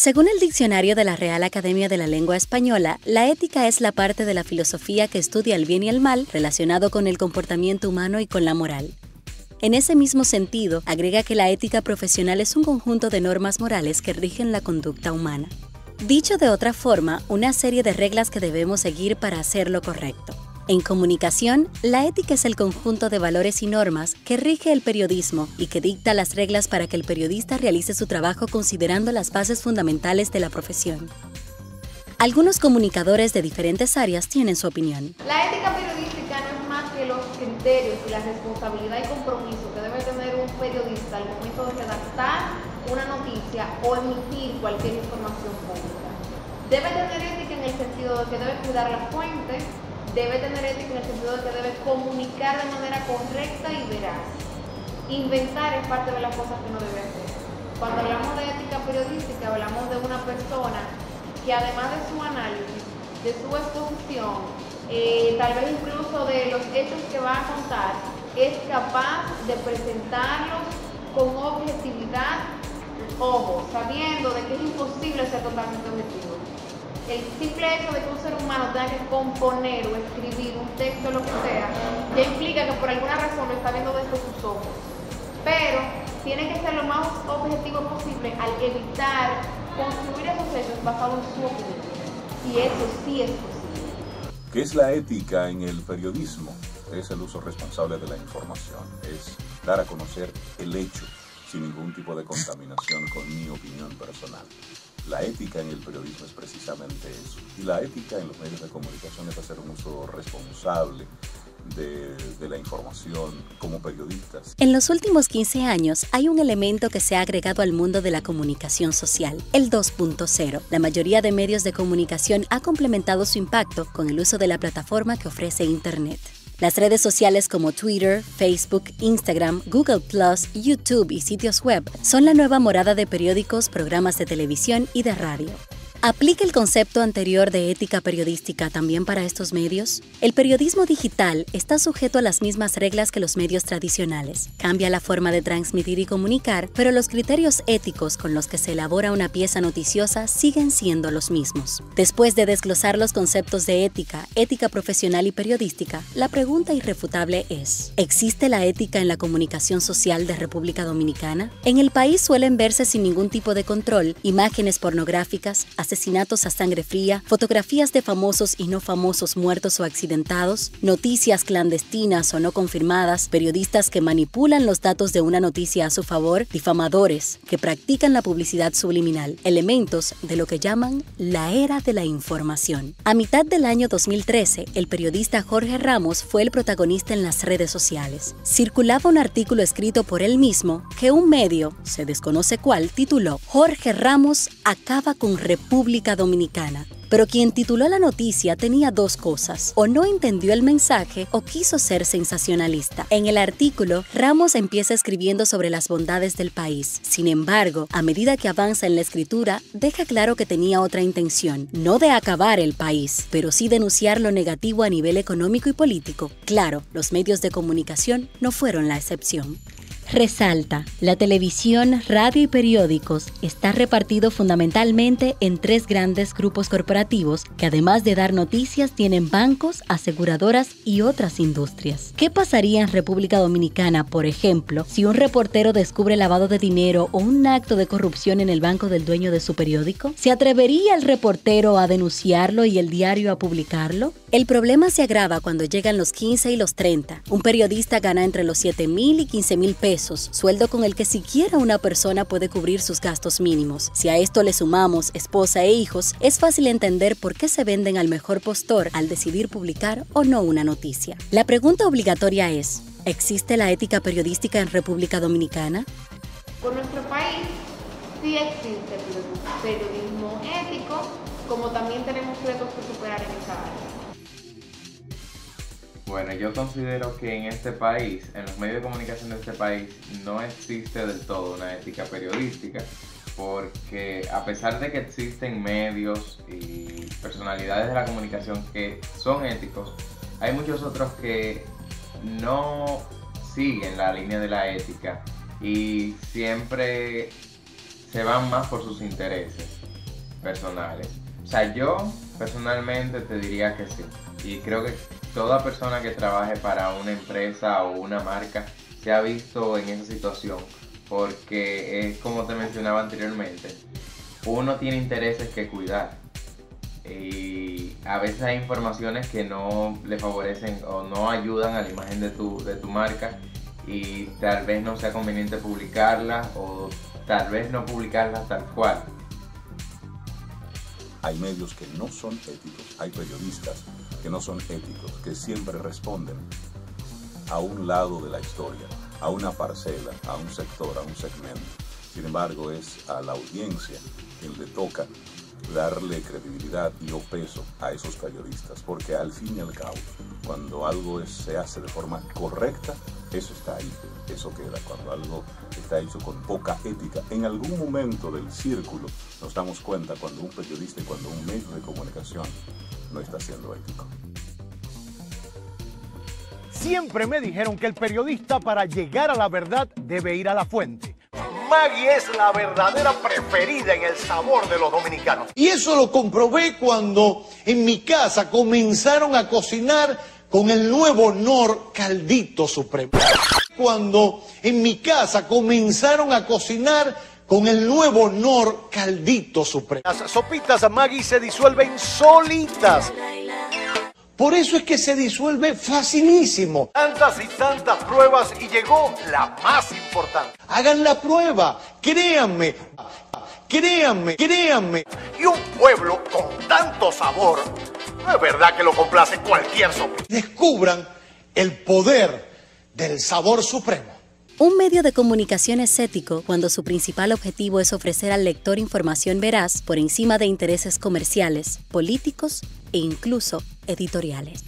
Según el diccionario de la Real Academia de la Lengua Española, la ética es la parte de la filosofía que estudia el bien y el mal relacionado con el comportamiento humano y con la moral. En ese mismo sentido, agrega que la ética profesional es un conjunto de normas morales que rigen la conducta humana. Dicho de otra forma, una serie de reglas que debemos seguir para hacer lo correcto. En comunicación, la ética es el conjunto de valores y normas que rige el periodismo y que dicta las reglas para que el periodista realice su trabajo considerando las bases fundamentales de la profesión. Algunos comunicadores de diferentes áreas tienen su opinión. La ética periodística no es más que los criterios y la responsabilidad y compromiso que debe tener un periodista al momento de redactar una noticia o emitir cualquier información pública. Debe tener ética en el sentido de que debe cuidar la fuente, debe tener ética en el sentido de que debe comunicar de manera correcta y veraz. Inventar es parte de las cosas que no debe hacer. Cuando hablamos de ética periodística, hablamos de una persona que además de su análisis, de su exposición, tal vez incluso de los hechos que va a contar, es capaz de presentarlos con objetividad, ojo, sabiendo de que es imposible ser totalmente objetivo. El simple hecho de que un ser humano tenga que componer o escribir un texto o lo que sea, ya implica que por alguna razón lo está viendo desde sus ojos. Pero tiene que ser lo más objetivo posible al evitar construir esos hechos basados en su opinión. Y eso sí es posible. ¿Qué es la ética en el periodismo? Es el uso responsable de la información, es dar a conocer el hecho sin ningún tipo de contaminación con mi opinión personal. La ética en el periodismo es precisamente eso. Y la ética en los medios de comunicación es hacer un uso responsable de la información como periodistas. En los últimos 15 años hay un elemento que se ha agregado al mundo de la comunicación social, el 2.0. La mayoría de medios de comunicación ha complementado su impacto con el uso de la plataforma que ofrece Internet. Las redes sociales como Twitter, Facebook, Instagram, Google+, YouTube y sitios web son la nueva morada de periódicos, programas de televisión y de radio. ¿Aplica el concepto anterior de ética periodística también para estos medios? El periodismo digital está sujeto a las mismas reglas que los medios tradicionales. Cambia la forma de transmitir y comunicar, pero los criterios éticos con los que se elabora una pieza noticiosa siguen siendo los mismos. Después de desglosar los conceptos de ética, ética profesional y periodística, la pregunta irrefutable es: ¿existe la ética en la comunicación social de República Dominicana? En el país suelen verse sin ningún tipo de control imágenes pornográficas, asesinatos a sangre fría, fotografías de famosos y no famosos muertos o accidentados, noticias clandestinas o no confirmadas, periodistas que manipulan los datos de una noticia a su favor, difamadores que practican la publicidad subliminal, elementos de lo que llaman la era de la información. A mitad del año 2013, el periodista Jorge Ramos fue el protagonista en las redes sociales. Circulaba un artículo escrito por él mismo que un medio, se desconoce cuál, tituló «Jorge Ramos acaba con República Dominicana». Pero quien tituló la noticia tenía dos cosas: o no entendió el mensaje o quiso ser sensacionalista. En el artículo, Ramos empieza escribiendo sobre las bondades del país. Sin embargo, a medida que avanza en la escritura, deja claro que tenía otra intención, no de acabar el país, pero sí denunciar lo negativo a nivel económico y político. Claro, los medios de comunicación no fueron la excepción. Resalta, la televisión, radio y periódicos está repartido fundamentalmente en tres grandes grupos corporativos que además de dar noticias tienen bancos, aseguradoras y otras industrias. ¿Qué pasaría en República Dominicana, por ejemplo, si un reportero descubre lavado de dinero o un acto de corrupción en el banco del dueño de su periódico? ¿Se atrevería el reportero a denunciarlo y el diario a publicarlo? El problema se agrava cuando llegan los 15 y los 30. Un periodista gana entre los 7,000 y 15,000 pesos, sueldo con el que siquiera una persona puede cubrir sus gastos mínimos. Si a esto le sumamos esposa e hijos, es fácil entender por qué se venden al mejor postor al decidir publicar o no una noticia. La pregunta obligatoria es: ¿existe la ética periodística en República Dominicana? Por nuestro país sí existe periodismo ético, como también tenemos retos que superar en esa área. Bueno, yo considero que en este país, en los medios de comunicación de este país, no existe del todo una ética periodística, porque a pesar de que existen medios y personalidades de la comunicación que son éticos, hay muchos otros que no siguen la línea de la ética y siempre se van más por sus intereses. personales. O sea, yo personalmente te diría que sí. Y creo que toda persona que trabaje para una empresa o una marca se ha visto en esa situación, porque es como te mencionaba anteriormente, uno tiene intereses que cuidar y a veces hay informaciones que no le favorecen o no ayudan a la imagen de tu marca, y tal vez no sea conveniente publicarlas o tal vez no publicarlas tal cual. Hay medios que no son éticos, hay periodistas que no son éticos, que siempre responden a un lado de la historia, a una parcela, a un sector, a un segmento. Sin embargo, es a la audiencia quien le toca darle credibilidad y o peso a esos periodistas, porque al fin y al cabo, cuando algo se hace de forma correcta, eso está ahí, eso queda. Cuando algo está hecho con poca ética, en algún momento del círculo nos damos cuenta cuando un periodista y cuando un medio de comunicación no está siendo ético. Siempre me dijeron que el periodista, para llegar a la verdad, debe ir a la fuente. Maggi es la verdadera preferida en el sabor de los dominicanos. Y eso lo comprobé cuando en mi casa comenzaron a cocinar con el nuevo Knorr Caldito Supremo. Cuando en mi casa comenzaron a cocinar con el nuevo Knorr Caldito Supremo. Las sopitas Maggi se disuelven solitas. Por eso es que se disuelve facilísimo. Tantas y tantas pruebas y llegó la más importante. Hagan la prueba, créanme, créanme, créanme. Y un pueblo con tanto sabor, no es verdad que lo complace cualquier sopita. Descubran el poder del sabor supremo. Un medio de comunicación es ético cuando su principal objetivo es ofrecer al lector información veraz por encima de intereses comerciales, políticos e incluso editoriales.